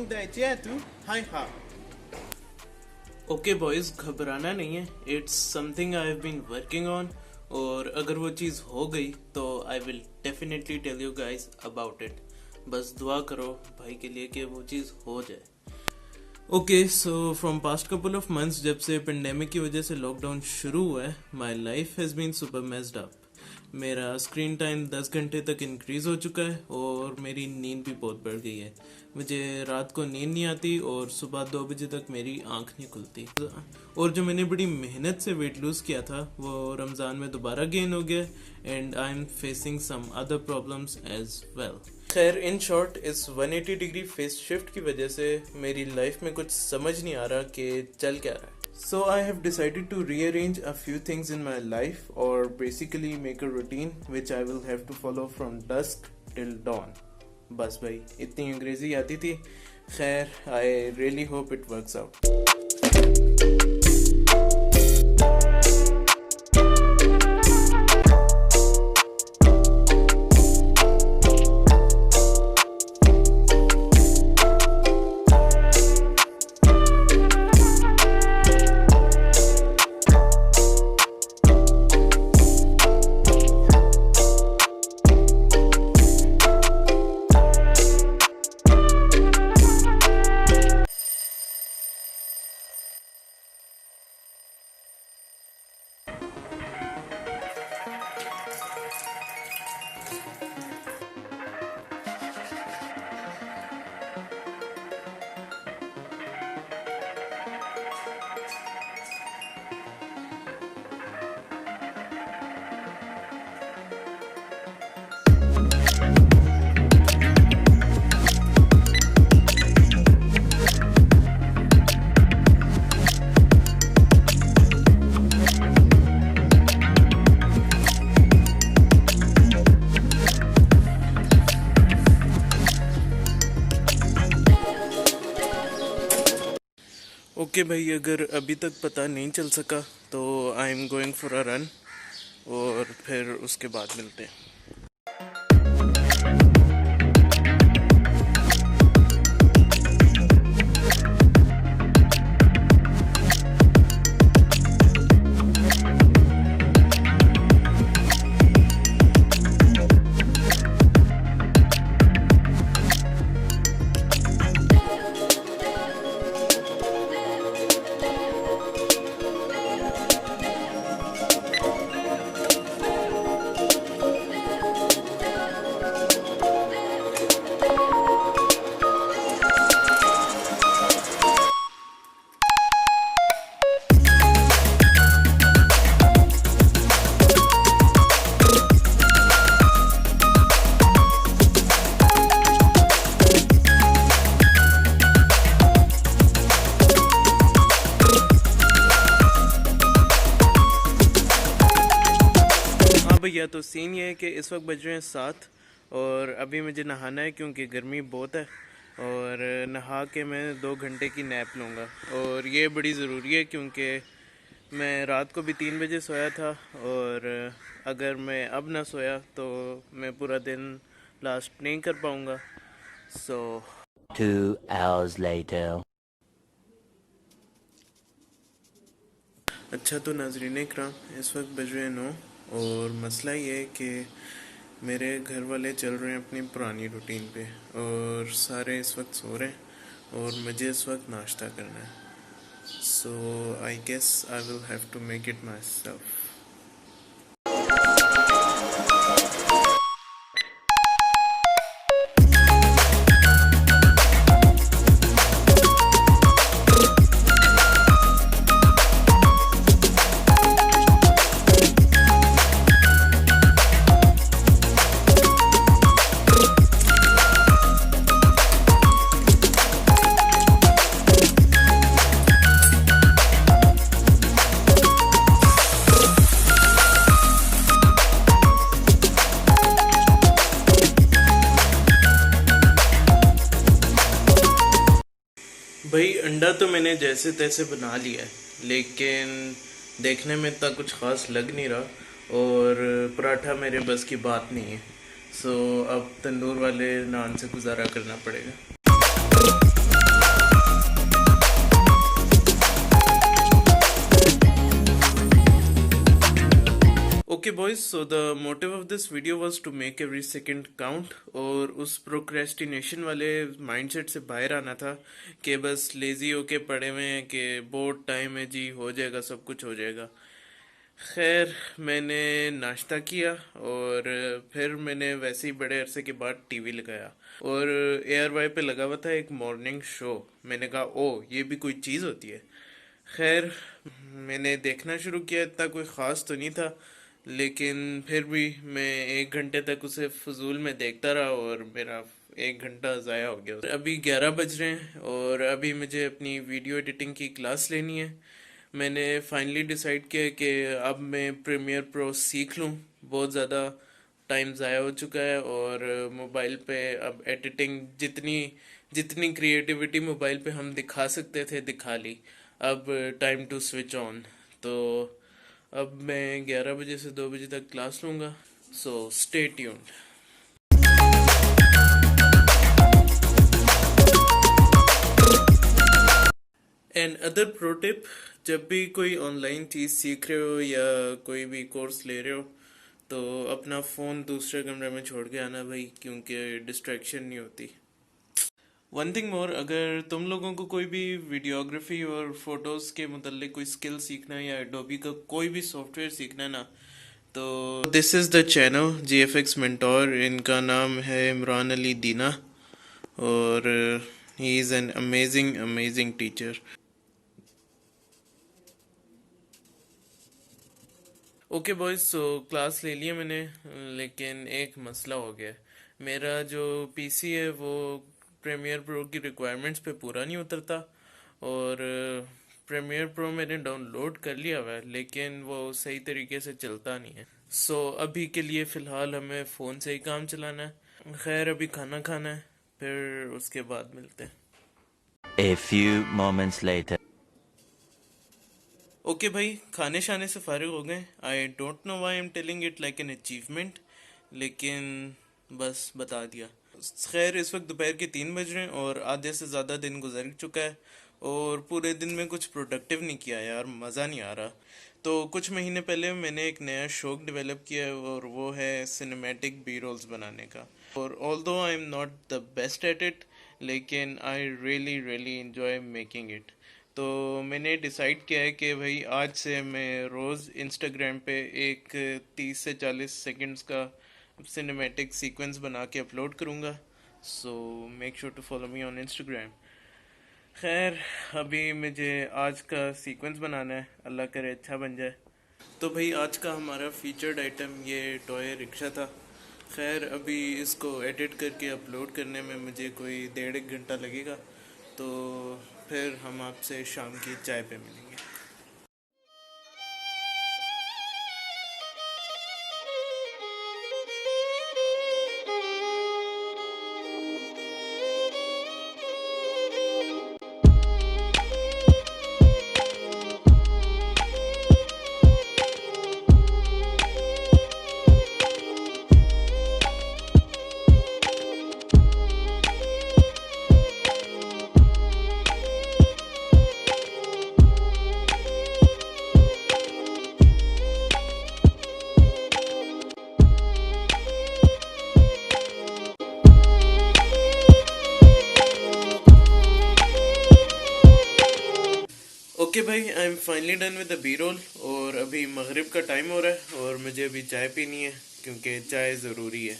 mudar jeito, hi ha. Okay boys, घबराना नहीं है. It's something I have been working on, और अगर वो चीज़ हो गई तो I will definitely tell you guys about it. बस दुआ करो भाई के लिए कि वो चीज़ हो जाए. Okay, so from past couple of months, जब से पेंडेमिक की वजह से लॉकडाउन शुरू हुआ है, my life has been super messed up. मेरा स्क्रीन टाइम 10 घंटे तक इंक्रीज़ हो चुका है और मेरी नींद भी बहुत बढ़ गई है. मुझे रात को नींद नहीं आती और सुबह 2 बजे तक मेरी आंख नहीं खुलती. और जो मैंने बड़ी मेहनत से वेट लूज़ किया था वो रमज़ान में दोबारा गेन हो गया, and I am facing some other problems as well. खैर, इन शॉर्ट, इस 180 डिग्री फेस शिफ्ट की वजह से मेरी लाइफ में कुछ समझ नहीं आ रहा कि चल क्या रहा है. So I have decided to rearrange a few things in my life, or basically make a routine which I will have to follow from dusk till dawn. बस भाई, इतनी अंग्रेजी आती थी. खैर, I really hope it works out. Okay भाई, अगर अभी तक पता नहीं चल सका तो I am going for a run, और फिर उसके बाद मिलते हैं. भैया, तो सीन ये है कि इस वक्त बज रहे हैं 7 और अभी मुझे नहाना है क्योंकि गर्मी बहुत है, और नहा के मैं 2 घंटे की नैप लूँगा. और ये बड़ी ज़रूरी है क्योंकि मैं रात को भी 3 बजे सोया था, और अगर मैं अब ना सोया तो मैं पूरा दिन लास्ट नहीं कर पाऊँगा. सो 2 hours later. अच्छा, तो नाज़रीन इकराम, इस वक्त बज रहे हैं 9, और मसला ये है कि मेरे घर वाले चल रहे हैं अपनी पुरानी रूटीन पे, और सारे इस वक्त सो रहे हैं और मुझे इस वक्त नाश्ता करना है. So I guess I will have to make it myself. भाई, अंडा तो मैंने जैसे तैसे बना लिया है, लेकिन देखने में इतना कुछ ख़ास लग नहीं रहा, और पराठा मेरे बस की बात नहीं है. सो अब तंदूर वाले नान से गुजारा करना पड़ेगा. Okay boys, so the motive of this video was to make every second count, और उस प्रोक्रेस्टिनेशन वाले माइंडसेट से बाहर आना था कि बस लेजी होके पड़े हुए हैं कि बहुत टाइम है जी, हो जाएगा, सब कुछ हो जाएगा। खैर, मैंने नाश्ता किया और फिर मैंने वैसे ही बड़े अरसे के बाद टीवी लगाया और ARY पे लगा हुआ था एक मॉर्निंग शो। मैंने कहा ओ, ये भी कोई चीज़ होती है। खैर, मैंने देखना शुरू किया। इतना कोई ख़ास तो नहीं था, लेकिन फिर भी मैं 1 घंटे तक उसे फजूल में देखता रहा और मेरा 1 घंटा ज़ाया हो गया। अभी 11 बज रहे हैं और अभी मुझे अपनी वीडियो एडिटिंग की क्लास लेनी है। मैंने फाइनली डिसाइड किया कि अब मैं प्रीमियर प्रो सीख लूँ। बहुत ज़्यादा टाइम ज़ाया हो चुका है और मोबाइल पे अब एडिटिंग जितनी जितनी क्रिएटिविटी मोबाइल पे हम दिखा सकते थे दिखा ली। अब टाइम टू स्विच ऑन। तो अब मैं 11 बजे से 2 बजे तक क्लास लूँगा, so stay tuned. And other pro tip, जब भी कोई ऑनलाइन चीज़ सीख रहे हो या कोई भी कोर्स ले रहे हो तो अपना फ़ोन दूसरे कमरे में छोड़ के आना भाई, क्योंकि डिस्ट्रैक्शन नहीं होती। वन थिंग मोर, अगर तुम लोगों को कोई भी वीडियोग्राफी और फोटोज़ के मुतल्लिक कोई स्किल सीखना है या एडोबी का कोई भी सॉफ्टवेयर सीखना है ना, तो this is the channel GFX mentor. इनका नाम है इमरान अली दीना और he is an amazing amazing teacher. Okay boys, so class ले लिया मैंने, लेकिन एक मसला हो गया। मेरा जो PC है वो प्रीमियर प्रो की रिक्वायरमेंट्स पे पूरा नहीं उतरता और प्रीमियर प्रो मैंने डाउनलोड कर लिया हुआ है, लेकिन वो सही तरीके से चलता नहीं है। सो अभी के लिए फ़िलहाल हमें फ़ोन से ही काम चलाना है। खैर, अभी खाना खाना है, फिर उसके बाद मिलते हैं। A few moments later. Okay भाई, खाने शाने से फारिग हो गए। I don't know why I am telling it like an achievement, लेकिन बस बता दिया। खैर, इस वक्त दोपहर के 3 बज रहे हैं और आधे से ज़्यादा दिन गुजर चुका है और पूरे दिन में कुछ प्रोडक्टिव नहीं किया यार, मज़ा नहीं आ रहा। तो कुछ महीने पहले मैंने एक नया शौक डेवलप किया है और वो है सिनेमैटिक बी रोल्स बनाने का। और although I am not the best at it, लेकिन I really really enjoy making it. तो मैंने डिसाइड किया है कि भाई आज से मैं रोज़ इंस्टाग्राम पे एक 30 से 40 सेकंड्स का सिनेमैटिक सीक्वेंस बना के अपलोड करूँगा। So make sure to follow me on Instagram. खैर, अभी मुझे आज का सीक्वेंस बनाना है, अल्लाह करे अच्छा बन जाए। तो भाई, आज का हमारा फीचर्ड आइटम ये टॉय रिक्शा था। खैर, अभी इसको एडिट करके अपलोड करने में मुझे कोई 1.5 घंटा लगेगा, तो फिर हम आपसे शाम की चाय पे मिलेंगे। ओके भाई, I am finally done with the B roll और अभी मगरिब का टाइम हो रहा है और मुझे अभी चाय पीनी है क्योंकि चाय ज़रूरी है।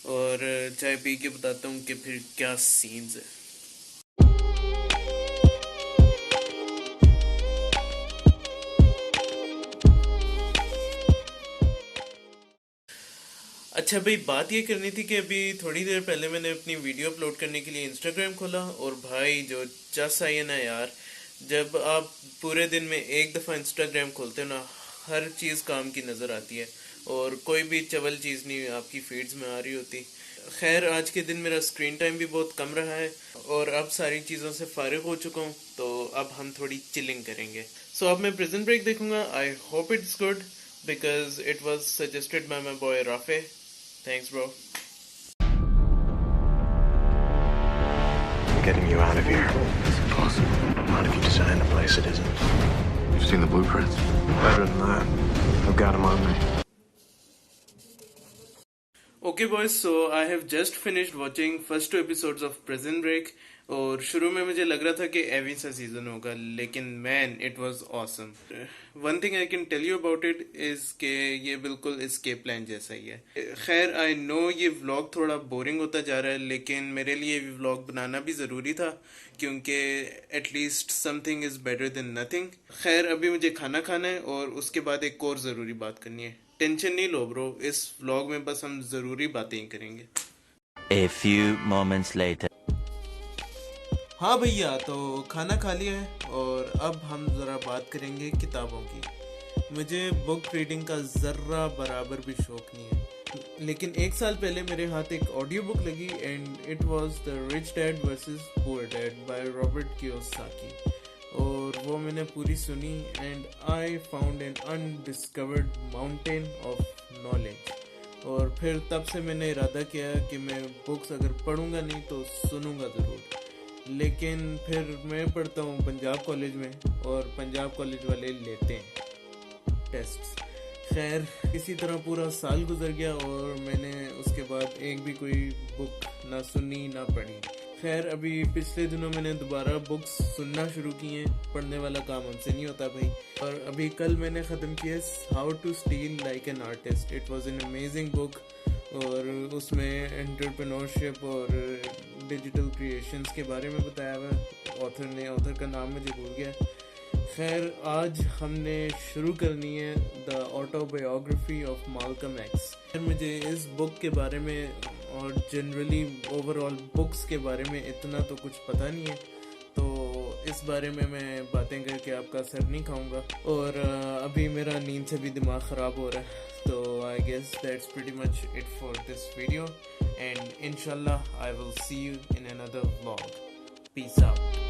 और चाय पी के बताता हूँ कि फिर क्या सीन्स है। अच्छा भाई, बात ये करनी थी कि अभी थोड़ी देर पहले मैंने अपनी वीडियो अपलोड करने के लिए इंस्टाग्राम खोला और भाई जो चस आई है ना यार, जब आप पूरे दिन में एक दफ़ा इंस्टाग्राम खोलते हो ना, हर चीज़ काम की नज़र आती है और कोई भी चवल चीज़ नहीं आपकी फीड्स में आ रही होती। खैर, आज के दिन मेरा स्क्रीन टाइम भी बहुत कम रहा है और अब सारी चीज़ों से फारिग हो चुका हूँ, तो अब हम थोड़ी चिलिंग करेंगे। सो अब मैं प्रिजन ब्रेक देखूंगा। I hope it's good because it was suggested by my boy Rafe. Thanks bro. Getting you out of here. It's impossible. Not if you design the place it isn't. You've seen the blueprints? Better than that. I've got them on me. Okay boys, so I have just finished watching first 2 episodes of Prison Break और शुरू में मुझे लग रहा था कि एवी सा season होगा, लेकिन man it was awesome. One thing I can tell you about it is के ये बिल्कुल एस्केप प्लान जैसा ही है. खैर आई नो ये व्लॉग थोड़ा बोरिंग होता जा रहा है, लेकिन मेरे लिए ये व्लॉग बनाना भी ज़रूरी था क्योंकि at least something is better than nothing. खैर अभी मुझे खाना खाना है और उसके बाद एक और ज़रूरी बात करनी है. टेंशन नहीं लो ब्रो, इस व्लॉग में बस हम ज़रूरी बातें ही करेंगे. A few moments later. हाँ भैया, तो खाना खा लिया है और अब हम ज़रा बात करेंगे किताबों की. मुझे बुक रीडिंग का ज़र्रा बराबर भी शौक नहीं है, लेकिन एक साल पहले मेरे हाथ एक ऑडियो बुक लगी and it was the rich dad versus poor dad by Robert Kiyosaki. और वो मैंने पूरी सुनी and I found an undiscovered mountain of knowledge. और फिर तब से मैंने इरादा किया कि मैं बुक्स अगर पढ़ूंगा नहीं तो सुनूंगा ज़रूर. लेकिन फिर मैं पढ़ता हूँ पंजाब कॉलेज में और पंजाब कॉलेज वाले लेते हैं टेस्ट्स. खैर इसी तरह पूरा साल गुजर गया और मैंने उसके बाद एक भी कोई बुक ना सुनी ना पढ़ी. खैर अभी पिछले दिनों मैंने दोबारा बुक्स सुनना शुरू की हैं. पढ़ने वाला काम हमसे नहीं होता भाई. और अभी कल मैंने ख़त्म किया how to steal like an artist. It was an amazing book और उसमें एंटरप्रेन्योरशिप और डिजिटल क्रिएशंस के बारे में बताया हुआ ऑथर का नाम मुझे भूल गया. खैर आज हमने शुरू करनी है the autobiography of Malcolm x. मुझे इस बुक के बारे में और जनरली ओवरऑल बुक्स के बारे में इतना तो कुछ पता नहीं है, तो इस बारे में मैं बातें करके आपका सर नहीं खाऊंगा. और अभी मेरा नींद से भी दिमाग ख़राब हो रहा है. तो I guess that's pretty much it for this video and इंशाल्लाह I will see you in another vlog. Peace out.